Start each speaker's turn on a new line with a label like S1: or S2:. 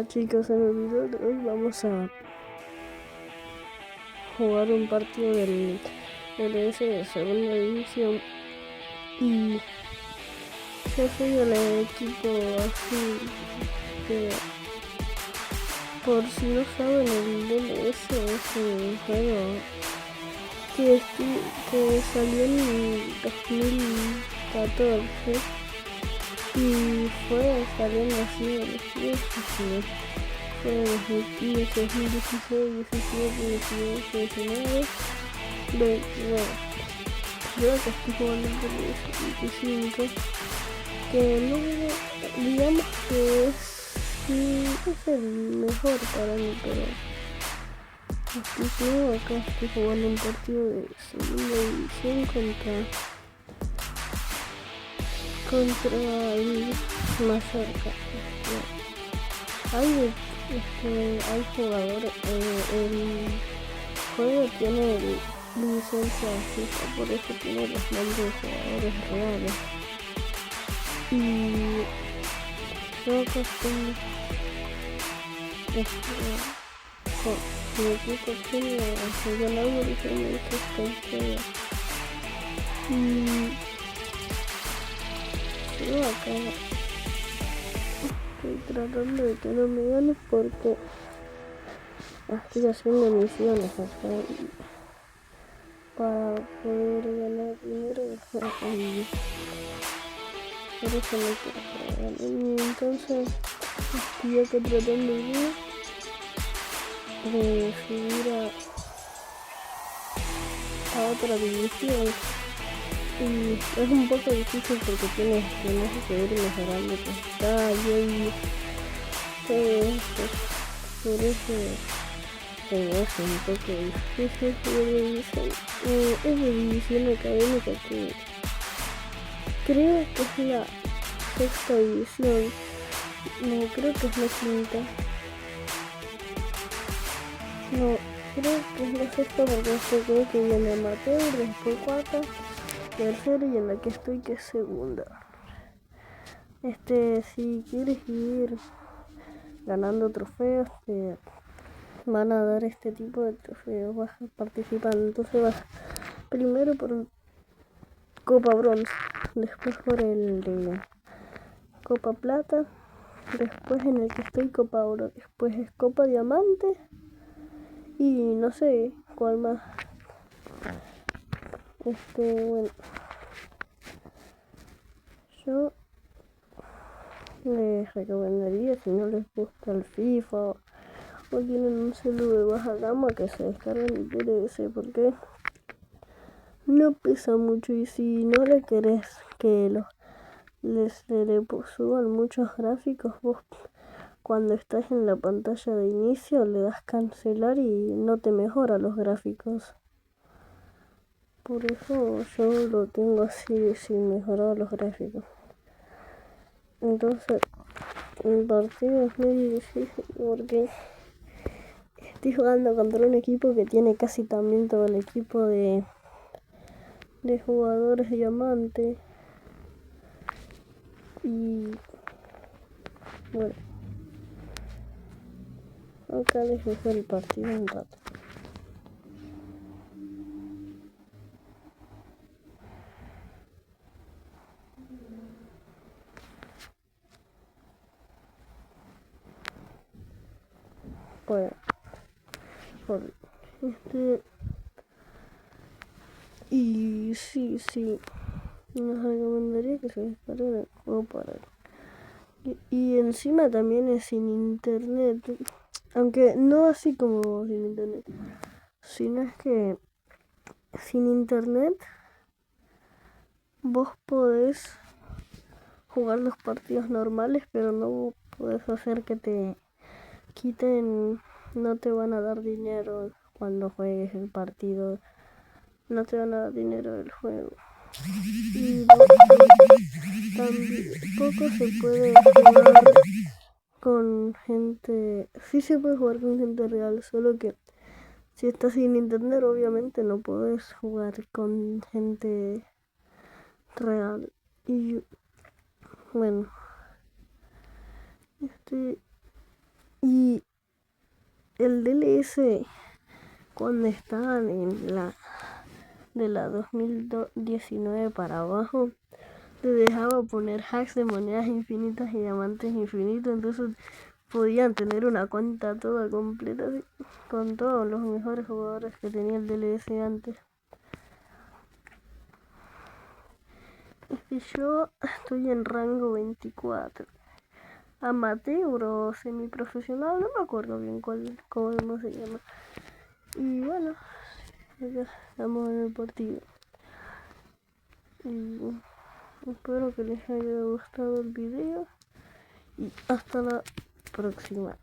S1: Chicos, en el video de hoy vamos a jugar un partido del LS de segunda división y yo soy del equipo así que, por si no saben, el DLS es un juego que salió en 2014 y fue saliendo así de los pies. Fue 2015, 2016, 17, 18, 19, 20, bueno, yo que estoy jugando en el 25, que no, digamos que es el mejor para mí, pero acá estoy jugando un partido de segunda división contra el Mallorca. Hay jugadores, el juego tiene licencia FIFA, por eso tiene los nombres de jugadores reales. Y yo acá estoy con mi equipo tiene a Jan Alvarez y me y yo acá estoy tratando de que no me gane porque estoy haciendo misiones acá para poder ganar dinero y por eso no quiero jugar. Y entonces estoy acá tratando de subir a otra división y es un poco difícil porque tienes que ir mejorando tu estadio y todo esto. Por eso se me hace un poco difícil subir de división. Es de división académica que creo que es la sexta división. No, creo que es la quinta. No, creo que es la sexta porque creo que viene amateur, después cuarta, tercera y en la que estoy que es segunda. Si quieres ir ganando trofeos, te van a dar este tipo de trofeos, vas a participar, entonces vas primero por Copa Bronce, después por el de Copa Plata, después en el que estoy Copa Oro, después es Copa Diamante y no sé cuál más. Bueno, yo les recomendaría, si no les gusta el FIFA o tienen un celular de baja gama, que se descarguen el DLS porque no pesa mucho y si no le querés que le suban muchos gráficos, vos cuando estás en la pantalla de inicio le das cancelar y no te mejora los gráficos. Por eso yo lo tengo así sin mejorar los gráficos. Entonces el partido es muy difícil porque estoy jugando contra un equipo que tiene casi también todo el equipo de jugadores diamante. Y bueno, acá les dejo el partido un rato. Bueno, y sí, les recomendaría que se descarguen el juego para y encima también es sin internet, aunque no así como sin internet, sino es que sin internet vos podés jugar los partidos normales, pero no podés hacer que te quiten, no te van a dar dinero cuando juegues el partido, no te van a dar dinero del juego. Y tampoco se puede jugar con gente, sí se puede jugar con gente real, solo que si estás sin internet obviamente no podés jugar con gente real. Y bueno, el DLS cuando estaban en la de la 2019 para abajo, te dejaba poner hacks de monedas infinitas y diamantes infinitos, entonces podían tener una cuenta toda completa así, con todos los mejores jugadores que tenía el DLS antes. Es que yo estoy en rango 24. Amateur o semiprofesional, no me acuerdo bien cómo se llama. Y bueno, ya estamos en el partido. Y espero que les haya gustado el video. Y hasta la próxima.